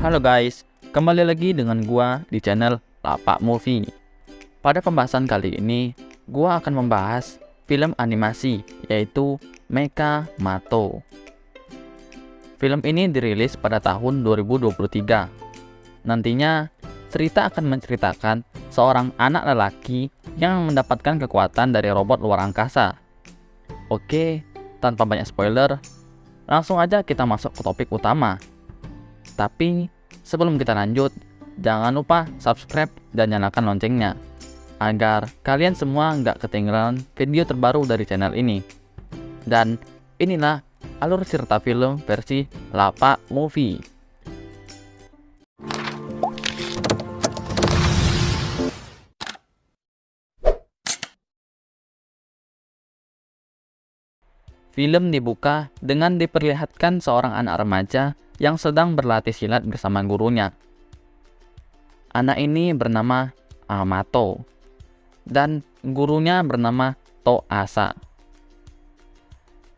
Halo guys, kembali lagi dengan gua di channel Lapak Movie. Pada pembahasan kali ini, gua akan membahas film animasi yaitu Mecha Mato. Film ini dirilis pada tahun 2023. Nantinya, cerita akan menceritakan seorang anak lelaki yang mendapatkan kekuatan dari robot luar angkasa. Oke, tanpa banyak spoiler, langsung aja kita masuk ke topik utama. Tapi sebelum kita lanjut, jangan lupa subscribe dan nyalakan loncengnya agar kalian semua nggak ketinggalan video terbaru dari channel ini. Dan inilah alur cerita film versi Lapak Movie. Film dibuka dengan diperlihatkan seorang anak remaja yang sedang berlatih silat bersama gurunya. Anak ini bernama Amato dan gurunya bernama Toasa.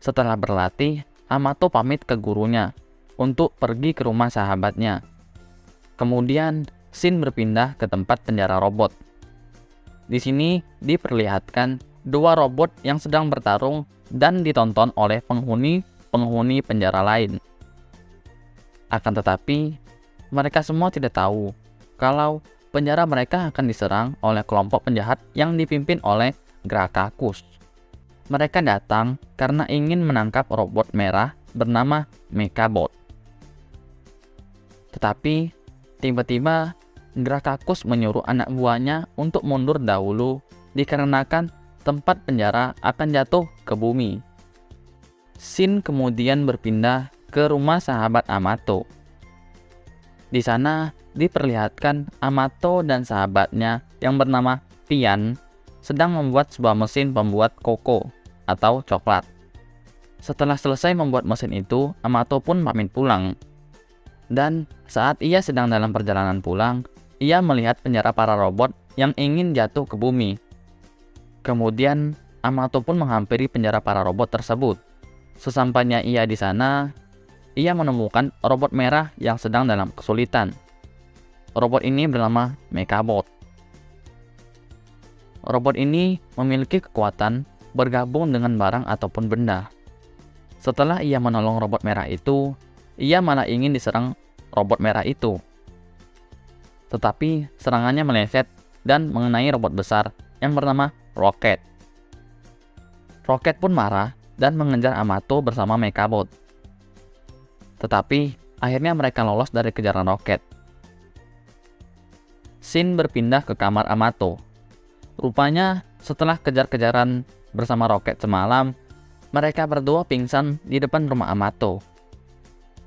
Setelah berlatih, Amato pamit ke gurunya untuk pergi ke rumah sahabatnya. Kemudian, scene berpindah ke tempat penjara robot. Di sini diperlihatkan dua robot yang sedang bertarung dan ditonton oleh penghuni penjara lain. Akan tetapi, mereka semua tidak tahu kalau penjara mereka akan diserang oleh kelompok penjahat yang dipimpin oleh Grakakus. Mereka datang karena ingin menangkap robot merah bernama Mechabot. Tetapi, tiba-tiba Grakakus menyuruh anak buahnya untuk mundur dahulu dikarenakan tempat penjara akan jatuh ke bumi. Scene kemudian berpindah ke rumah sahabat Amato. Di sana diperlihatkan Amato dan sahabatnya yang bernama Pian sedang membuat sebuah mesin pembuat koko atau coklat. Setelah selesai membuat mesin itu, Amato pun pamit pulang. Dan saat ia sedang dalam perjalanan pulang, ia melihat penjara para robot yang ingin jatuh ke bumi. Kemudian, Amato pun menghampiri penjara para robot tersebut. Sesampainya ia di sana, ia menemukan robot merah yang sedang dalam kesulitan. Robot ini bernama Mechabot. Robot ini memiliki kekuatan bergabung dengan barang ataupun benda. Setelah ia menolong robot merah itu, ia malah ingin diserang robot merah itu. Tetapi serangannya meleset dan mengenai robot besar yang bernama Rocket. Rocket pun marah dan mengejar Amato bersama Mechabot. Tetapi akhirnya mereka lolos dari kejaran Rocket. Scene berpindah ke kamar Amato. Rupanya setelah kejar-kejaran bersama Rocket semalam, mereka berdua pingsan di depan rumah Amato.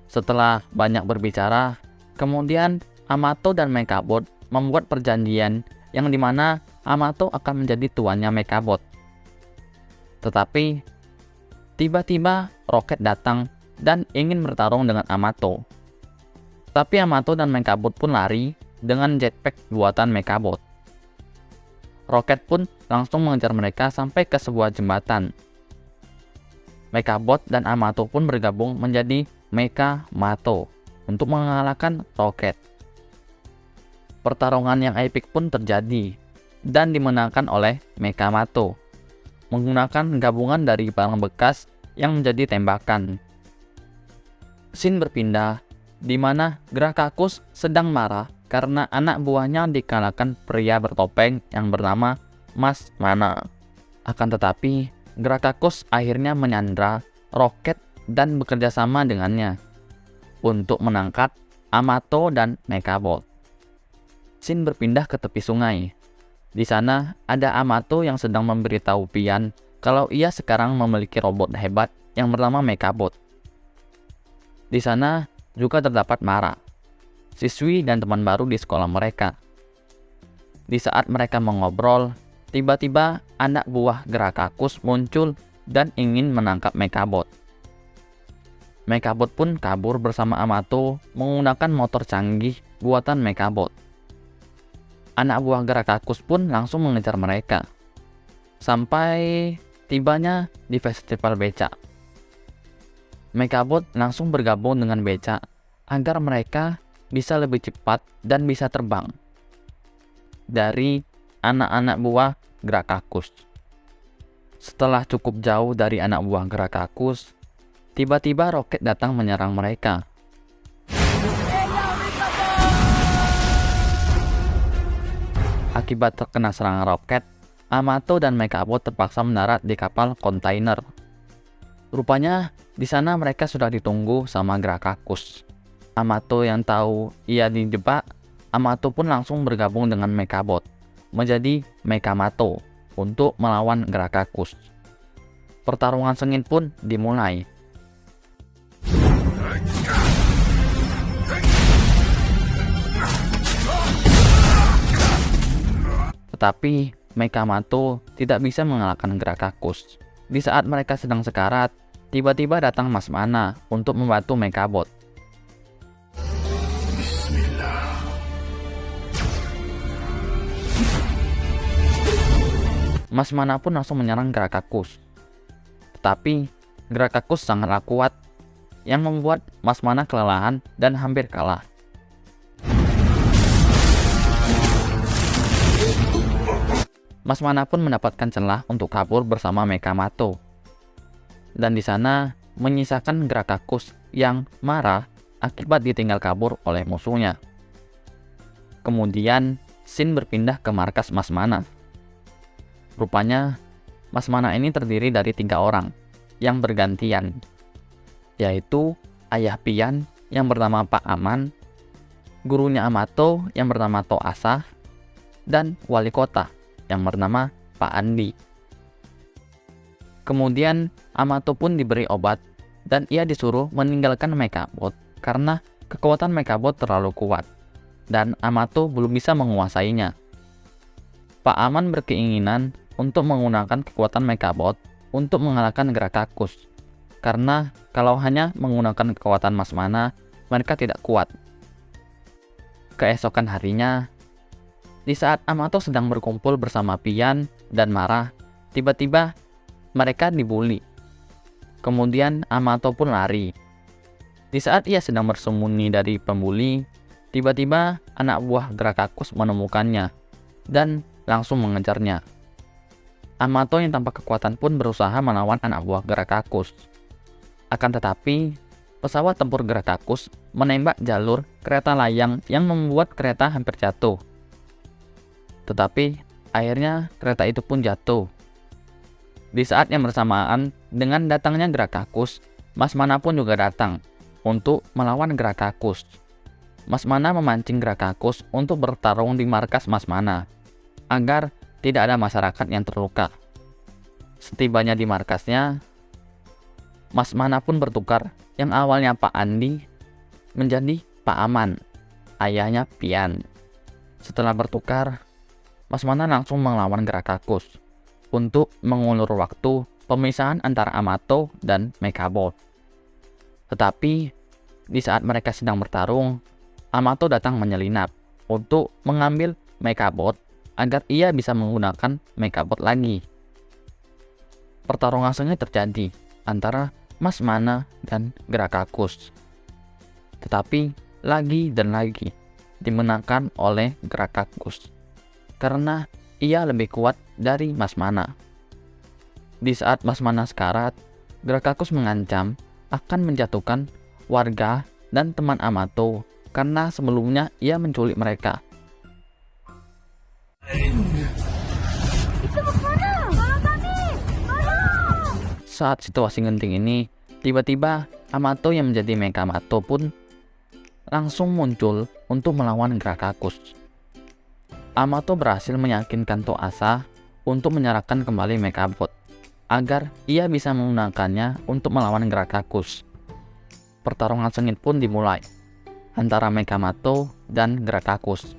Setelah banyak berbicara, kemudian Amato dan Mechabot membuat perjanjian yang dimana Amato akan menjadi tuannya Mechabot. Tetapi tiba-tiba Rocket datang dan ingin bertarung dengan Amato. Tapi Amato dan Mechabot pun lari dengan jetpack buatan Mechabot. Rocket pun langsung mengejar mereka sampai ke sebuah jembatan. Mechabot dan Amato pun bergabung menjadi Mecha Mato untuk mengalahkan Rocket. Pertarungan yang epik pun terjadi dan dimenangkan oleh Mecha Mato menggunakan gabungan dari barang bekas yang menjadi tembakan. Scene berpindah di mana Grakakus sedang marah karena anak buahnya dikalahkan pria bertopeng yang bernama Mas Mana. Akan tetapi, Grakakus akhirnya menyandra Rocket dan bekerja sama dengannya untuk menangkap Amato dan Mechabot. Scene berpindah ke tepi sungai. Di sana ada Amato yang sedang memberitahu Pian kalau ia sekarang memiliki robot hebat yang bernama Mechabot. Di sana juga terdapat Mara, siswi dan teman baru di sekolah mereka. Di saat mereka mengobrol, tiba-tiba anak buah Grakakus muncul dan ingin menangkap Mechabot. Mechabot pun kabur bersama Amato menggunakan motor canggih buatan Mechabot. Anak buah Grakakus pun langsung mengejar mereka, sampai tibanya di festival becak. Mechabot langsung bergabung dengan becak agar mereka bisa lebih cepat dan bisa terbang dari anak-anak buah Gracchus. Setelah cukup jauh dari anak buah Gracchus, tiba-tiba roket datang menyerang mereka. Akibat terkena serangan roket, Amato dan Mechabot terpaksa mendarat di kapal kontainer. Rupanya di sana mereka sudah ditunggu sama Gracchus. Amato yang tahu ia dijebak, Amato pun langsung bergabung dengan Mechabot menjadi Mekamato untuk melawan Gracchus. Pertarungan sengit pun dimulai. Tetapi Mekamato tidak bisa mengalahkan Gracchus. Di saat mereka sedang sekarat, tiba-tiba datang Mas Mana untuk membantu Mechabot. Mas Mana pun langsung menyerang Gracchus. Tetapi Gracchus sangatlah kuat yang membuat Mas Mana kelelahan dan hampir kalah. Mas Mana pun mendapatkan celah untuk kabur bersama Mekamato. Dan di sana menyisakan Gracchus yang marah akibat ditinggal kabur oleh musuhnya. Kemudian Shin berpindah ke markas Mas Mana. Rupanya Mas Mana ini terdiri dari 3 orang yang bergantian, yaitu ayah Pian yang bernama Pak Aman, gurunya Amato yang bernama Toasa, dan wali kota yang bernama Pak Andi. Kemudian Amato pun diberi obat dan ia disuruh meninggalkan Mechabot karena kekuatan Mechabot terlalu kuat dan Amato belum bisa menguasainya. Pak Aman berkeinginan untuk menggunakan kekuatan Mechabot untuk mengalahkan Gracchus karena kalau hanya menggunakan kekuatan Mas Mana mereka tidak kuat. Keesokan harinya, di saat Amato sedang berkumpul bersama Pian dan marah, tiba-tiba mereka dibuli. Kemudian Amato pun lari. Di saat ia sedang bersembunyi dari pembuli, tiba-tiba anak buah Gracchus menemukannya dan langsung mengejarnya. Amato yang tanpa kekuatan pun berusaha melawan anak buah Gracchus. Akan tetapi, pesawat tempur Gracchus menembak jalur kereta layang yang membuat kereta hampir jatuh. Tetapi akhirnya kereta itu pun jatuh. Di saat yang bersamaan dengan datangnya Gracchus, Mas Mana pun juga datang untuk melawan Gracchus. Mas Mana memancing Gracchus untuk bertarung di markas Mas Mana agar tidak ada masyarakat yang terluka. Setibanya di markasnya, Mas Mana pun bertukar yang awalnya Pak Andi menjadi Pak Aman, ayahnya Pian. Setelah bertukar, Mas Mana langsung melawan Gracchus untuk mengulur waktu pemisahan antara Amato dan Mechabot. Tetapi di saat mereka sedang bertarung, Amato datang menyelinap untuk mengambil Mechabot agar ia bisa menggunakan Mechabot lagi. Pertarungan sengit terjadi antara Mas Mana dan Gracchus. Tetapi lagi dan lagi dimenangkan oleh Gracchus karena ia lebih kuat dari Mas Mana. Di saat Mas Mana sekarat, Gracchus mengancam akan menjatuhkan warga dan teman Amato karena sebelumnya ia menculik mereka. Saat situasi genting ini, tiba-tiba Amato yang menjadi Mekamato pun langsung muncul untuk melawan Gracchus. Amato berhasil meyakinkan Toasa untuk menyerahkan kembali Mechabot agar ia bisa menggunakannya untuk melawan Gracchus. Pertarungan sengit pun dimulai antara Mekamato dan Gracchus.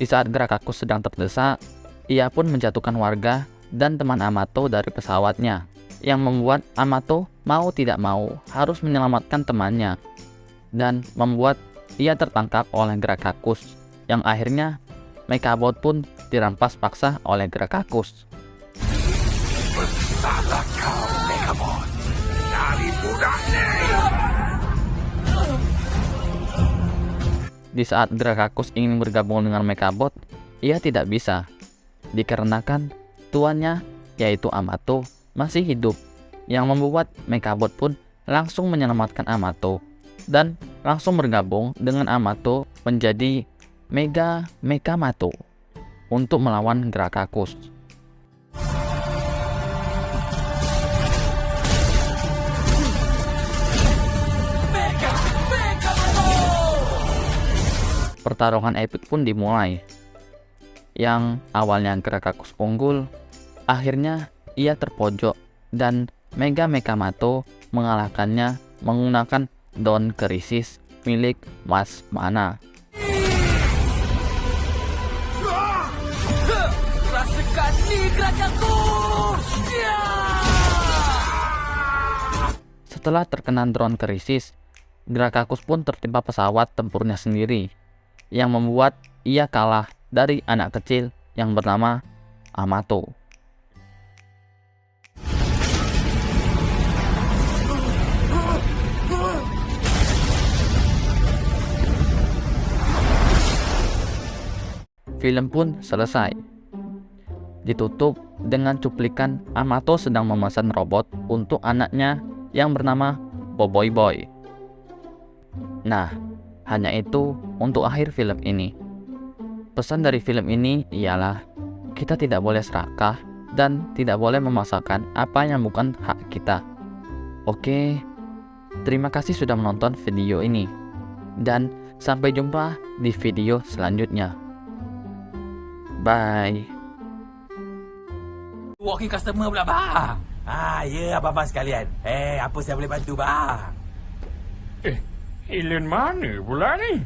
Di saat Gracchus sedang terdesak, ia pun menjatuhkan warga dan teman Amato dari pesawatnya. yang membuat Amato mau tidak mau harus menyelamatkan temannya, dan membuat ia tertangkap oleh Grakakus, yang akhirnya Mechabot pun dirampas paksa oleh Grakakus. Salah kau, Mechabot. Dari budaknya. Di saat Grakakus ingin bergabung dengan Mechabot, ia tidak bisa, dikarenakan tuannya, yaitu Amato, masih hidup, yang membuat Mechabot pun langsung menyelamatkan Amato, dan langsung bergabung dengan Amato menjadi Mega Mechamato untuk melawan Grakakus. Pertarungan epik pun dimulai. Yang awalnya Grakakus unggul, akhirnya ia terpojok dan Mega Mechamato mengalahkannya menggunakan daun krisis milik Mas Mana. Rasakan nih Grakakus! Setelah terkena drone krisis, Grakakus pun tertimpa pesawat tempurnya sendiri, yang membuat ia kalah dari anak kecil yang bernama Amato. Film pun selesai. Ditutup dengan cuplikan Amato sedang memesan robot untuk anaknya yang bernama Boboiboy Boy. Nah, hanya itu untuk akhir film ini. Pesan dari film ini ialah kita tidak boleh serakah dan tidak boleh memaksakan apa yang bukan hak kita. Oke, terima kasih sudah menonton video ini, dan sampai jumpa di video selanjutnya. Bye. Walking customer pula, bang. Ya, abang-abang sekalian. Apa saya boleh bantu, bang? Alien mana pula ni?